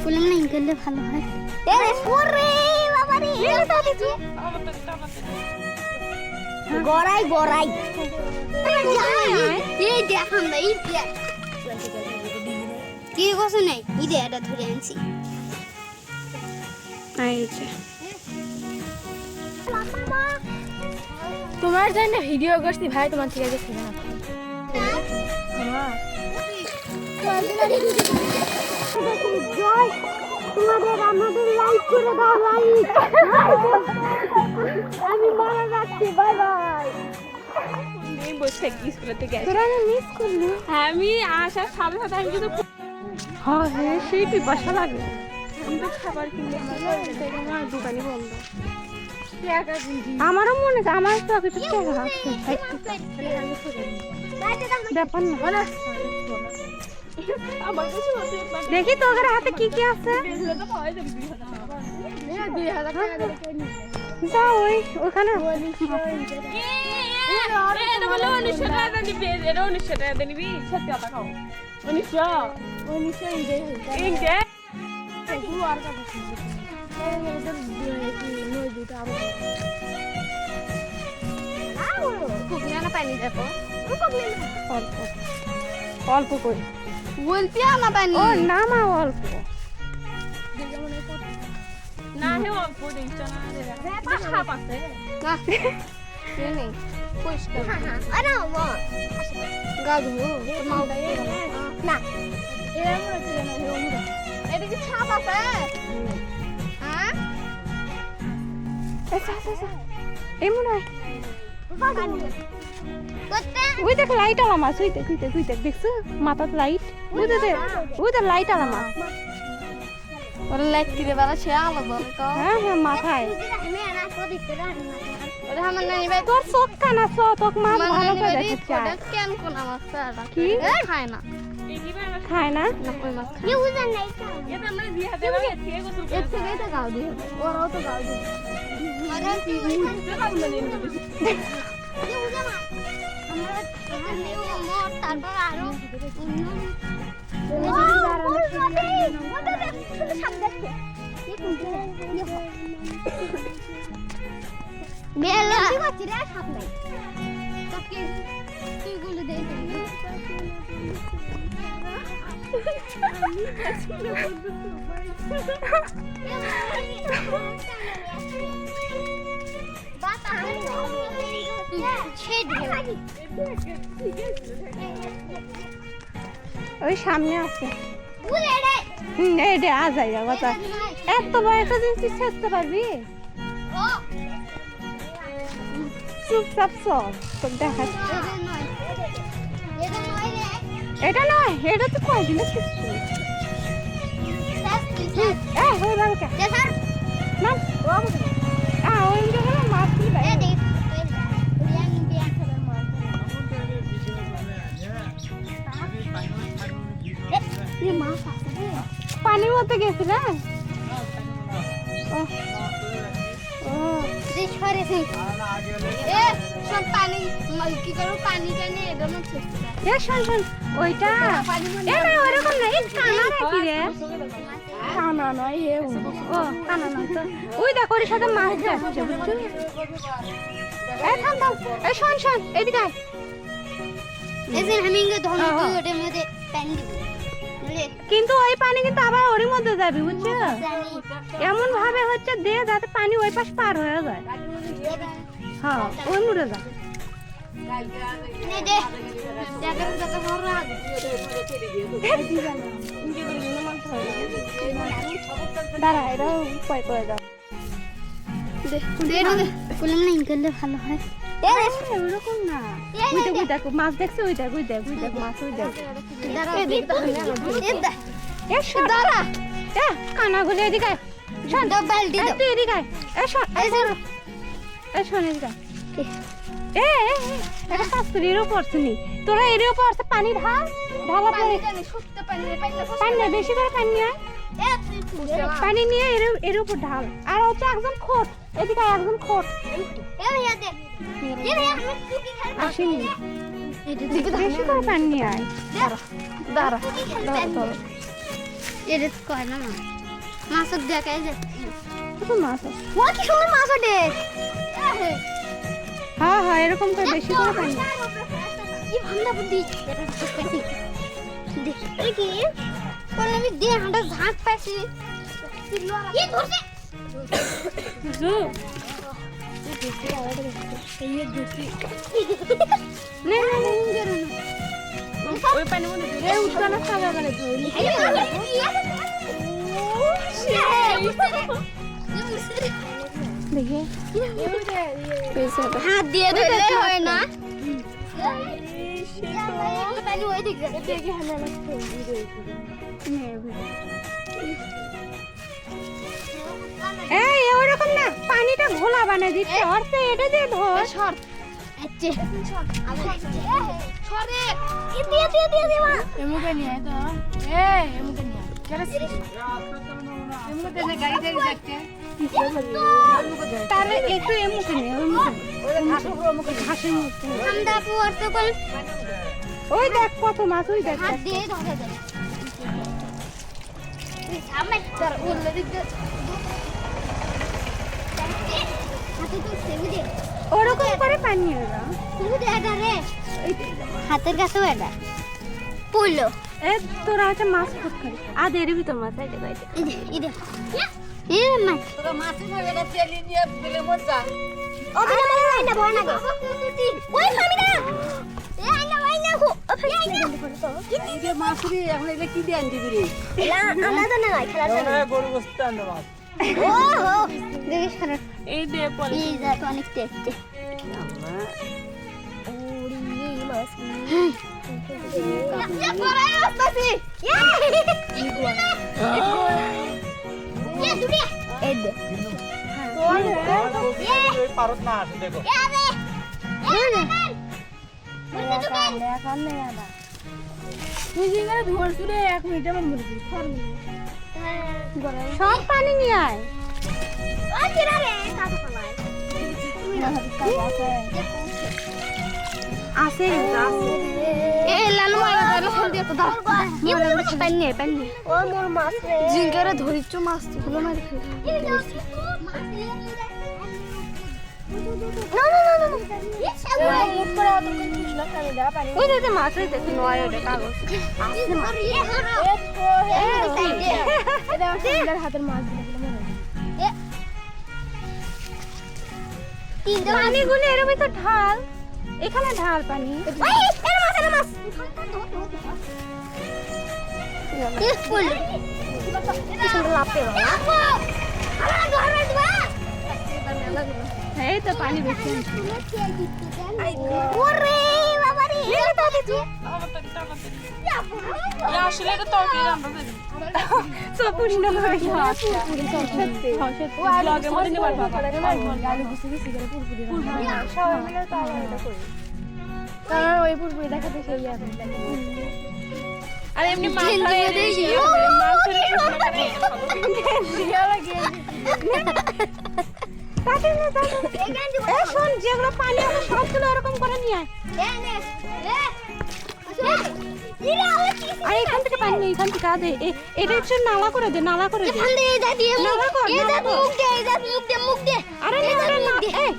ফুলাম না ইনকালে ভালো হয়। গড়াই গড়াই এই দেখাম না এই দেখ কি কছ নাই ইদে এটা ধরে আনছি আইছে তোমার জন্য ভিডিও করছি ভাই তোমার থেকে দেখে না জয় তোমাদের আমাদের লাইক করে দাও লাইক আমি মারা যাচ্ছি বাই বাই আমি বসে কি করতে গেছি তোরা মিস করলি আমি আসার সাথে সাথে আমি কিন্তু হ্যাঁ হ্যাঁ সেই পিপাসা লাগে আমি তো খাবার কিনে আমার দোকানই বন্ধ আমারও মনে আছে আমার তো আগে থেকে ব্যাপার না দেখি তোদের হাতে কি কি আছে যা ওইখানে পানি দেখো অল্প করে বলছি না পানি ও না মা অল্প না হে অল্প দিছ না রে পাঁচটা পাছে না নেই পরিষ্কার আরে ও গাধু মাও না এরা মনে হচ্ছে না এটা কি ছাপ আছে হ্যাঁ আচ্ছা এই মনে হয় ওই দেখ লাইট আলা মাছ ওই দেখ দেখছো মাথার লাইট ওই দেখ লাইট আলা মাছ ওর লাইট কিরে বাবা সে আলো বল তো হ্যাঁ মাথায় ওরে আমার নানি ভাই তোর চোখ কানা চোখ মাছ ভালো করে দেখছে কেন কোন মাছ কি খায় না খায় না ওই মাছ খায় বুঝান নাই এটা আমরা বিয়া দেব এর থেকে তো গাও দি ওরাও তো গাও দি মারা কি বুঝতে পারলো না কি বুঝা না আমরা নেই মোর তারপর আরো বেলা কি করছিস রে সাপ নাই তোকে তুই গুলো দে ওই সামনে আছে এই রে আ যাই কথা এত বড় একটা জিনিস ছেড়তে পারবি চুপচাপ চল তোকে দেখাচ্ছি এটা নয় এটা তো কয়দিনের কিছু ওই বালকা নাম ওই জায়গায় মাছ দিবে পানির মধ্যে গেছিল শোন ওইটা ওরকম না কানা নাকি রে কানা নয় ও কানা নয় তো ওই দেখো ওর সাথে মাছ যাচ্ছে বুঝছো এই শোন এদিকে কিন্তু ওই পানি কিন্তু আবার ওর মধ্যে যাবে বুঝছো এমন ভাবে হচ্ছে দে যাতে পানি ওই পাশ পার হয়ে যায় হ্যাঁ ওই মুড়ে যা দাঁড়া এটা উপায় করে দাও ফুলাম না ইনকালে ভালো হয় ওরকম না ওই দেখো মাছ দেখছে ওই দেখ মাছ ওই দেখ কানা গুলো এদিকে তুই এদিকে শোন এদিকে এটা শাস্ত্রীর উপর শুনি তোরা এর উপর আছে পানি ঢালা পানি বেশি করে পানি নিয়ে এর উপর ঢাল আর হচ্ছে একদম খোট এদিকে একদম খোট আসেনি বেশি করে পানি নিয়ে আয় দাঁড়া এটা কয় না মাছ মাছের দেখাই যাচ্ছে কত মাছ আছে। ও কি সুন্দর মাছ ওঠে হ্যাঁ হ্যাঁ এরকম করে বেশি করে পানি কি ভান্ডা বুদ্ধি এটা দেখি দেখি এই কি কোন আমি দে হাঁটা ঝাঁক পাইছি কি ধরছে জু নে নে নে ওই পানি মনে এ উঠকানা খাওয়া গেলে ধরলি দেখে হাত দিয়ে ধরলে হয় না পানি ওই দিকে দেখে হানা লাগছে এই ওরকম না পানিটা ঘোলা বানিয়ে দিচ্ছে অর্থে এটা দিয়ে ধর সর আচ্ছা সরে দিয়ে দিয়ে দিয়ে দে মা এমুকে নিয়ে তো এমুকে নিয়ে কেন এমুকে দেনে গাড়ি গাড়ি দেখতে তারে একটু এমুকে নে ঘাসের মধ্যে আমরা পড়তে কোন ওই দেখ কত মাছ ওই দেখ হাত দিয়ে ধরে দে সামনে ধর উল্লে দিক দে হাতে তো সেবি দে ওরকম করে পানি এলো সেবি দে এটা রে হাতের কাছেও এটা পড়লো এ তোরা হচ্ছে মাছ খুব খাবি আর এর ভিতর মাছ আছে বাইরে ইদে এ মা তোরা মাছি ভাবে না তেলি নিয়ে গেলে মজা ও বিনা মানে আইনা ভয় না ওই খাবি না এ আইনা আইনা গো আইনা এই যে মাছরি এখন এলে কি দিয়ে আনবি রে এলা আলাদা না খেলা না গরু বসতে আনবে মাছ ও হো দেখিস খারাপ এই দে পলি এই যা তো অনেক টেস্টি ওরি মাছ ইয়া পড়াই আসতাছি ইয়া দুড়ি এই দে পারত না আসে দেখো ইয়া দে তুই জিঙ্গারে ধরছু রে 1 মিনিট আমার মরে গেল সব পানি নিয়ে আয় ও কিরা রে কাটো ফলাই আসে এ লালু মারা দাও ফোন দিয়ে তো দাও পানি পানি ও মোর মাছ রে জিঙ্গারে ধরিচ্ছ মাছ গুলো মারি না না না না মুখ করে অত কিছু না খালি দা পানি ওই যে মাছ ওই দেখ নয় ওটা কাগজ এটা জিঙ্গার হাতের মাছ গুলো মরে পানিগুলো এর ভিতর ঢাল এখানে ঢাল পানি এই তো পানি বেশি আসলে এটা তরকারি আমরা দেব সব পুরিনা করে ব্লগের মধ্যে নেবার আলু গুছি গুছি করে পুরপুরি সবাই মিলে তো এটা করি তারা ওই পুরপুরি দেখাতে সেই আর এমনি মাছ ধরে মাছ ধরে শোন যেগুলো পানি আছে সবগুলো এরকম করে নিয়ে আয় আর এখান থেকে পানি নেই এখান থেকে আদে এটা একটু নালা করে দে নালা করে দে নালা কর আরে না এই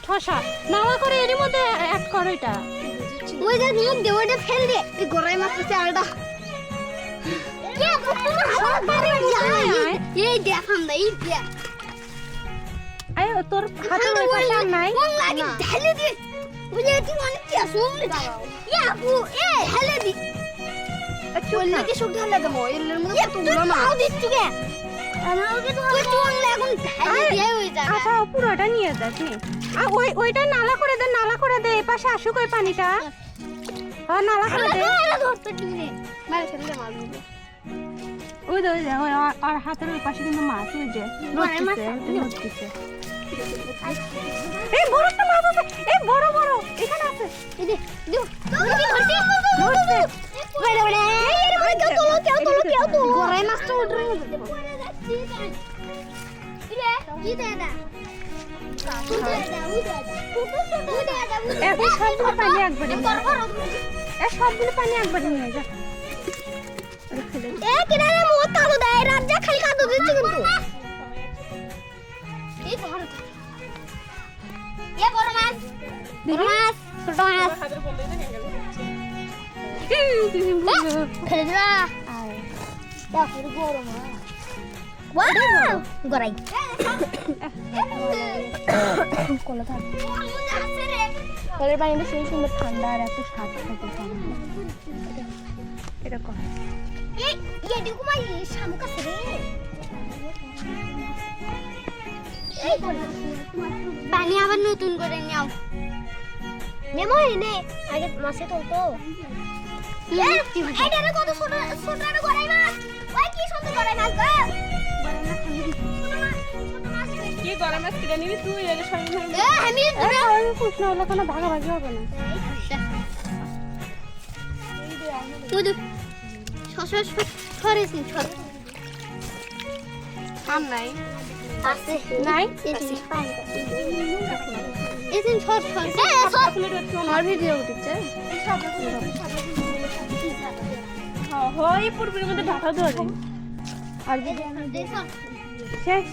ঠসা নালা করে এর মধ্যে অ্যাড কর এটা আয় তোর হাতে ওই পাশে আর নাই আচ্ছা পুরোটা নিয়ে যাস নি আর ওইটা নালা করে দে এই পাশে আসুক ওই পানিটা হ্যাঁ নালা করে দে ওই তো ওই আর হাতের ওই পাশে কিন্তু মাছ ওই যে নড়তেছে এই বড় একটা মাছ আছে এই বড় এখানে আছে এখন সবগুলো পানি একবারে সবগুলো পানি একবারে নিয়ে যা ফেলে দিবা তারপরে গরম ওয়াও গড়াই কোলা থাক কলের পানিটা সেই সুন্দর ঠান্ডা আর এত স্বাদ থাকে এটা কর এই এদিকে মাই শামুক আছে রে এই পানি আবার নতুন করে নাও নেমো এনে আগে মাছে তোলতো এইটা রে কত ছোট ছোট আর গড়াই মাছ ওই কি সুন্দর গড়াই মাছ গো গড়াই মাছ ছোট মাছ কি গরম মাছ কিনে নিবি তুই এর সঙ্গে আমি কৃষ্ণ হলো কোনো ভাগাভাগি হবে না তুই সস ছড়েছি ছড় আম নাই আছে নাই এদিন ছড় ছড় আমার ভিডিও উঠছে হয় পুরপুরের মধ্যে ঢাকা ধরে আর শেষ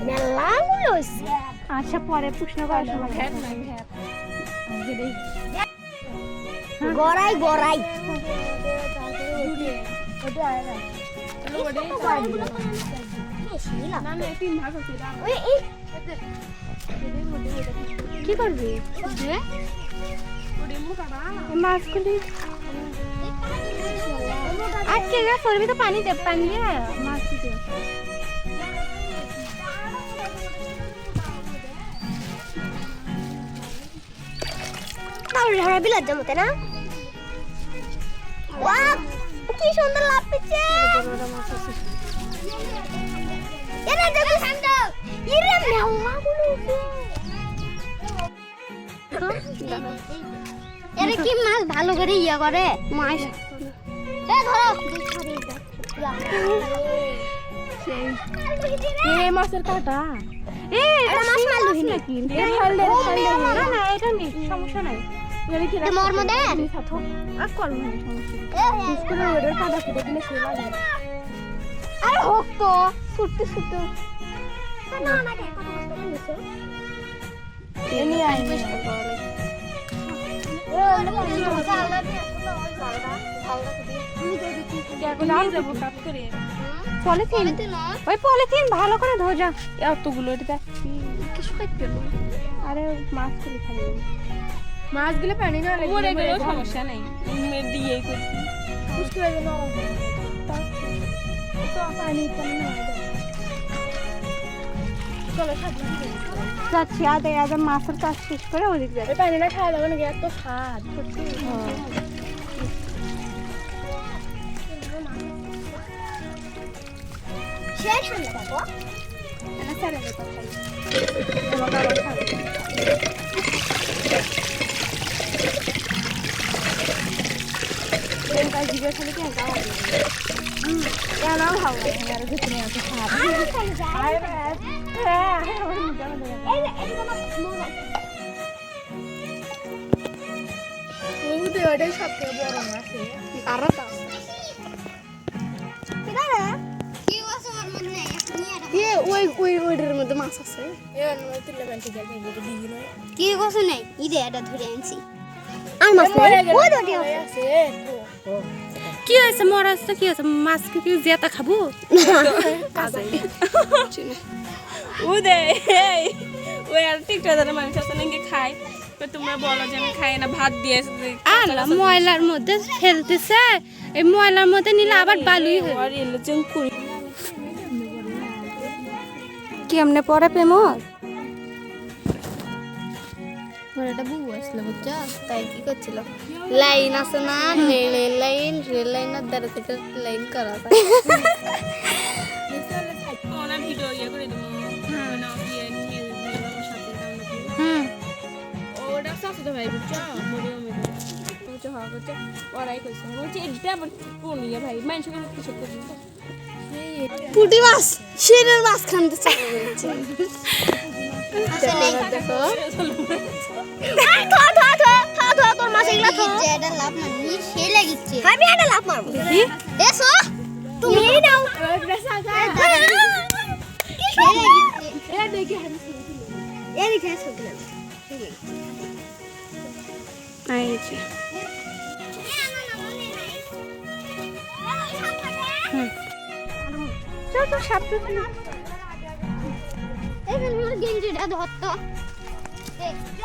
মেলাগুলো হইছে আচ্ছা পরে প্রশ্ন করার সময় গড়াই গড়াই কি করবি মাছগুলি আজকে যা করবি তো পানি দে পানি দিয়ে মাছ দিয়ে ঝাড়া বিলাত জমতে না ওয়াও কি সুন্দর লাভ পেছে এরা দেখো শান্ত ইরে মেলাগুলো এরা কি মাছ ভালো করে ইয়া করে মাছ এ ধরো এই মাছের কাটা এটা মাছ মারলো নাকি না না এটা নেই সমস্যা নাই মোর মধ্যে আর করবো না সমস্যা ওদের কাটা কেটে দিলে সে লাগে আরে হোক তো ছুটতে ছুটতে না না কত কষ্ট করেছে এনে আই পলিথিন ওই পলিথিন ভালো করে ধো যা এতগুলো এটা কিছু কাটতে আরে মাছ তুলি খাবি মাছগুলো পানি না মরে গেলেও সমস্যা নেই দিয়ে বুঝতে পারবে না তো পানি পানি না চলো যাচ্ছি আদে আদে মাছের কাজ শেষ করে ওদিক যাচ্ছি এই পানিটা খাওয়া যাবে না এত স্বাদ শেষ হয়ে যাবো না সারা যেতে আমাকে আবার খাবে কোন কাজ দিবে খালি কি গাওয়া কেন ভালো লাগে আর কিছু নেই এত স্বাদ ওটাই সব থেকে বড় মাছ আরো তা ওইটার মধ্যে মাছ আছে কি কিছু নেই ইদে এটা ধরে আনছি আর মাছ ওই দটি আছে কি হয়েছে মরাজ তো কি হয়েছে মাছ কি জেতা খাবো উদে ওই আর টিকটকের মানুষ আছে নাকি খায় তো তোমরা বলো যে আমি খাই না ভাত দিয়ে আল্লাহ ময়লার মধ্যে ফেলতেছে এই ময়লার মধ্যে নিলে আবার বালুই হয় আর এলো যেন করি কেমনে পড়ে প্রেমর একটা বউ আসলো বুঝছো তাই কি করছিল লাইন আছে না রেল লাইন দ্বারা থেকে লাইন করা ওনা ভিডিও ইয়ে করে দেবো না ইয়ে নিয়ে সাথে ওটা সাথে ভাই বুঝছো মরিও মেরে বুঝছো হওয়া করছে ওরাই করছে বলছি এটা আবার কোন ইয়ে ভাই মানুষকে কিছু করছে পুঁটি মাছ শিরের মাছ খানতে চাই বলছে দেখো তোর মাছ এগুলা তো এটা লাভ মারনি সে লাগিচ্ছে আমি এটা লাভ মারবো কি এসো তুমি এই নাও সে লাগিচ্ছে এ দেখি হারিস এই দেখে এসো আইছে চল তো সাপটা এখানে আমার গেঞ্জিটা ধরতো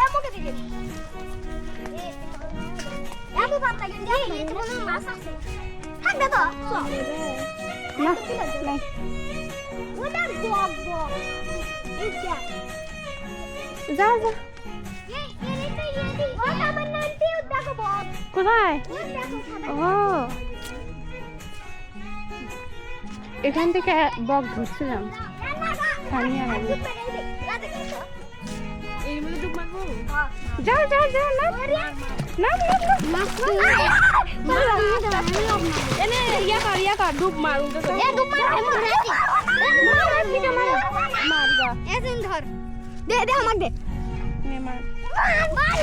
আমাকে দিকে এত পাতলা গেঞ্জি এতে কোনো মাছ আছে থাকবে তো না নাই ওটা বক বক এই যা যা যা এই এরিতে ইয়েদি ওটা আমার নামটি দেখো বক কোথায় ওই দেখো ও এখান থেকে বক ধরছিলাম পানি আর এর মধ্যে ডুব মারবো যাও যাও যাও না না এনে ইয়া কর ডুব মার উল্টো তো এ ডুব মার আমি ধরেছি মার কি মার মার যা এসেন ধর দে দে আমাকে দে নে মার মার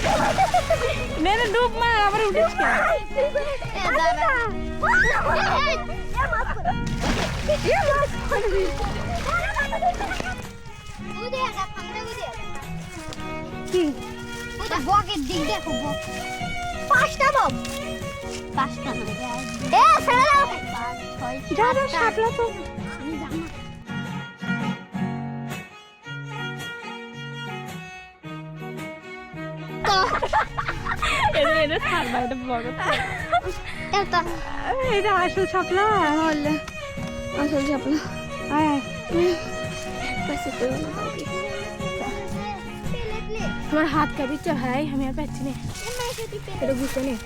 নে রে ডুব মার আবার উঠিস কেন এ দাদা এ মাছ করে এ মাছ করে উদে আগা সামনে উদে কি ওটা বকের দিক দেখো বক পাঁচটা বক পাঁচটা না এ ছেড়ে দাও ছয় যা রে সাপলা তো আমি জানি না এটা ছাড়বা এটা বড় এটা এটা আসল ছাপলা হলে আসল ছাপলা আয় পাশে তো আমার হাত কাঁপিচ্ছে ভাই আমি আর পাচ্ছি না এটা বুঝতে নেই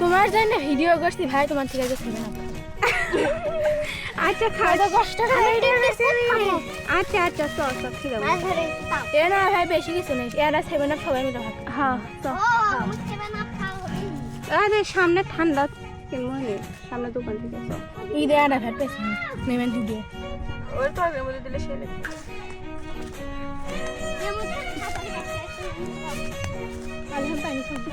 তোমার জানি না ভিডিও করছি ভাই তোমার ঠিক আছে শুনে না আচ্ছা খাওয়া এত কষ্ট করে ভিডিও করছি আচ্ছা আচ্ছা চল চল ঠিক আছে এ না ভাই বেশি কিছু নেই এরা সেভেন আপ সবাই মিলে ভাগ হ্যাঁ চল আরে সামনে ঠান্ডা কিনবো নে সামনে দোকান থেকে চল এই দেয়া না ভাই পেছনে নেবেন ভিডিও ওই তো আগের মধ্যে দিলে সেলে আলহাম পানি খাবো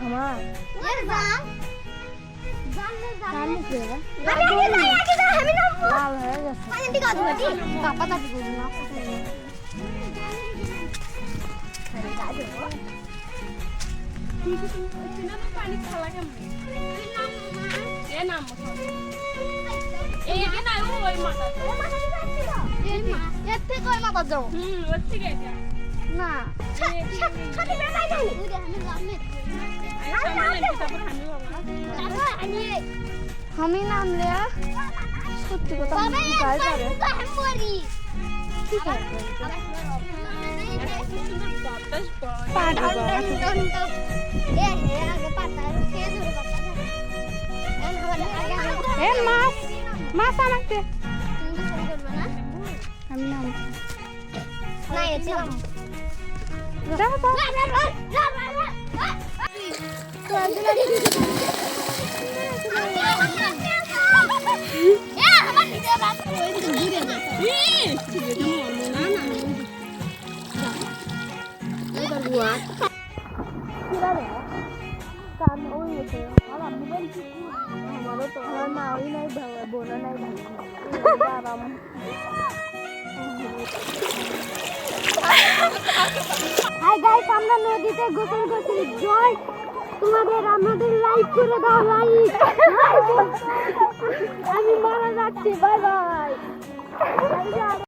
আমার কার মুখ দেবা লাল হয়ে গেছে পানি খাওয়া কেমন এ নাম এই যে না ওই মাথা ওর থেকে এটা আমি নাম লিয়া সত্যি কথা গায়ে পারে ঠিক আছে এ মাছ মাছ আমাকে আমি নাম যাও হাই গাইস আমরা নদীতে গোসল করছি জয় তোমাদের আমাদের লাইক করে দাও লাইক আমি মারা যাচ্ছি বাই বাই